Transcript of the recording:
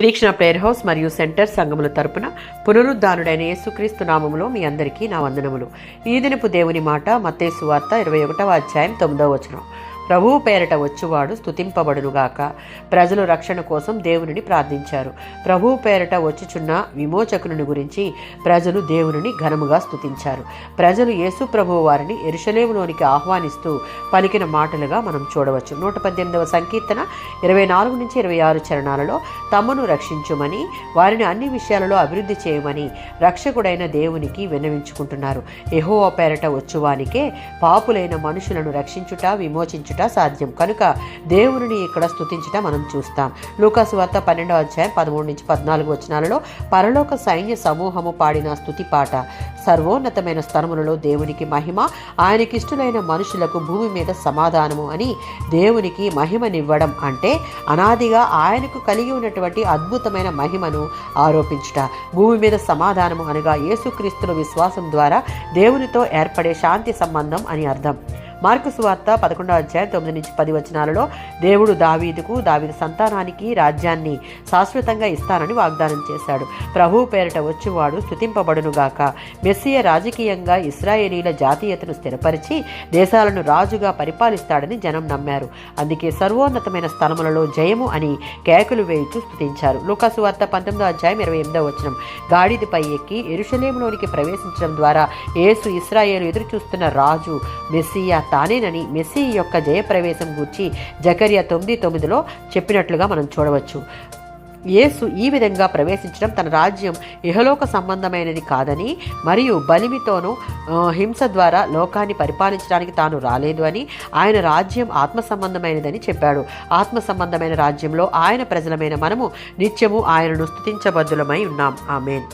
నిరీక్షణ prayer house మరియు centre సంఘముల తరపున పునరుద్ధానుడైన యేసుక్రీస్తు నామములో మీ అందరికీ నా వందనములు. ఈ దినపు దేవుని మాట మత్తయి సువార్త 21వ అధ్యాయం 9వ వచనం. ప్రభువు పేరట వచ్చువాడు స్తుతింపబడునుగాక. ప్రజలు రక్షణ కోసం దేవునిని ప్రార్థించారు. ప్రభువు పేరట వచ్చుచున్న విమోచకుని గురించి ప్రజలు దేవునిని ఘనముగా స్తుతించారు. ప్రజలు యేసు ప్రభువు వారిని యెరూషలేములోనికి ఆహ్వానిస్తూ పలికిన మాటలుగా మనం చూడవచ్చు. 118వ సంకీర్తన 24 నుంచి 26 చరణాలలో తమను రక్షించుమని, వారిని అన్ని విషయాలలో అభివృద్ధి చేయమని రక్షకుడైన దేవునికి విన్నవించుకుంటున్నారు. యెహోవా పేరట వచ్చువానికే పాపులైన మనుషులను రక్షించుట, విమోచించుట సాధ్యం. కనుక దేవుని ఇక్కడ స్తుతించుట మనం చూస్తాం. లూకా సువార్త 12వ అధ్యాయం 13 నుంచి 14 వచనాలలో పరలోక సైన్య సమూహము పాడిన స్తుతి పాట. సర్వోన్నతమైన స్థలములలో దేవునికి మహిమ, ఆయనకిష్టులైన మనుషులకు భూమి మీద సమాధానము అని దేవునికి మహిమనివ్వడం అంటే అనాదిగా ఆయనకు కలిగి ఉన్నటువంటి అద్భుతమైన మహిమను ఆరోపించుట. భూమి మీద సమాధానము అనగా యేసుక్రీస్తుల విశ్వాసం ద్వారా దేవునితో ఏర్పడే శాంతి సంబంధం అని అర్థం. మార్కు సువార్త 11వ అధ్యాయం 9 నుంచి 10 వచనాలలో దేవుడు దావీదుకు, దావీదు సంతానానికి రాజ్యాన్ని శాశ్వతంగా ఇస్తానని వాగ్దానం చేశాడు. ప్రభువు పేరిట వచ్చువాడు స్తుతింపబడునుగాక. మెస్సియ రాజకీయంగా ఇశ్రాయేలీల జాతీయతను స్థిరపరిచి దేశాలను రాజుగా పరిపాలిస్తాడని జనం నమ్మారు. అందుకే సర్వోన్నతమైన స్థలములలో జయము అని కేకలు వేయుచూ స్తుతించారు. లూకా సువార్త 19వ అధ్యాయం 28వ వచనం. గాడిదపై ఎక్కి యెరూషలేములోనికి ప్రవేశించడం ద్వారా యేసు ఇశ్రాయేలు ఎదురు చూస్తున్న రాజు మెస్సియా తానేనని మెస్సీ యొక్క జయప్రవేశం గూర్చి జకర్యా 9:9లో చెప్పినట్లుగా మనం చూడవచ్చు. యేసు ఈ విధంగా ప్రవేశించడం తన రాజ్యం ఇహలోక సంబంధమైనది కాదని, మరియు బలిమితోనూ హింస ద్వారా లోకాన్ని పరిపాలించడానికి తాను రాలేదు అని, ఆయన రాజ్యం ఆత్మ సంబంధమైనదని చెప్పాడు. ఆత్మ సంబంధమైన రాజ్యంలో ఆయన ప్రజలమైన మనము నిత్యము ఆయనను స్తుతించబద్దులమై ఉన్నాం. ఆమేన్.